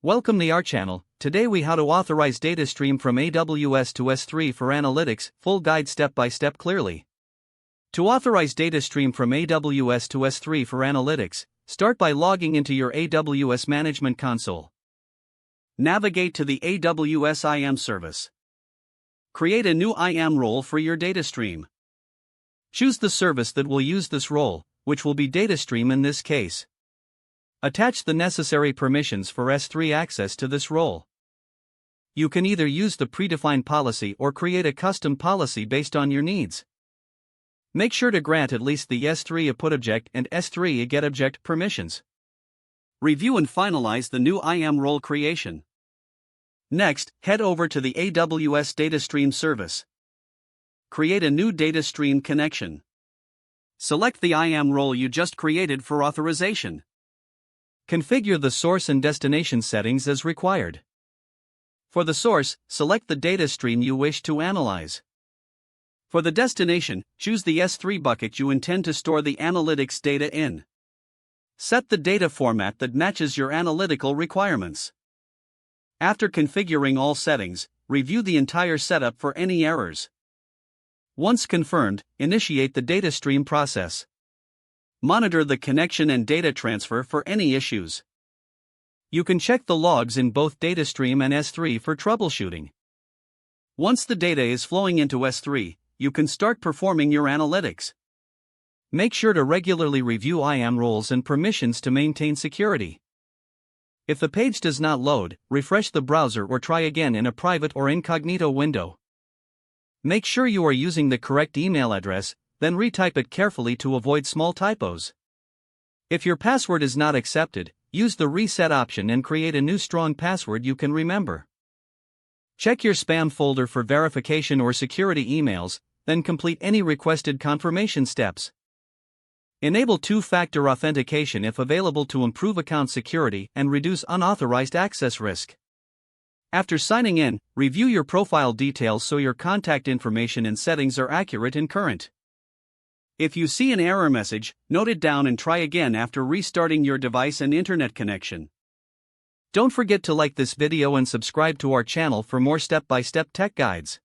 Welcome to our channel. Today we how to authorize Datastream from AWS to S3 for analytics, full guide step by step clearly. To authorize Datastream from AWS to S3 for analytics, start by logging into your AWS Management Console. Navigate to the AWS IAM service. Create a new IAM role for your Datastream. Choose the service that will use this role, which will be Datastream in this case. Attach the necessary permissions for S3 access to this role. You can either use the predefined policy or create a custom policy based on your needs. Make sure to grant at least the S3 a put object and S3 a get object permissions. Review and finalize the new IAM role creation. Next, head over to the AWS Datastream service. Create a new Datastream connection. Select the IAM role you just created for authorization. Configure the source and destination settings as required. For the source, select the data stream you wish to analyze. For the destination, choose the S3 bucket you intend to store the analytics data in. Set the data format that matches your analytical requirements. After configuring all settings, review the entire setup for any errors. Once confirmed, initiate the data stream process. Monitor the connection and data transfer for any issues. You can check the logs in both Datastream and S3 for troubleshooting. Once the data is flowing into S3, you can start performing your analytics. Make sure to regularly review IAM roles and permissions to maintain security. If the page does not load, refresh the browser or try again in a private or incognito window. Make sure you are using the correct email address, then retype it carefully to avoid small typos. If your password is not accepted, use the reset option and create a new strong password you can remember. Check your spam folder for verification or security emails, then complete any requested confirmation steps. Enable two-factor authentication if available to improve account security and reduce unauthorized access risk. After signing in, review your profile details so your contact information and settings are accurate and current. If you see an error message, note it down and try again after restarting your device and internet connection. Don't forget to like this video and subscribe to our channel for more step-by-step tech guides.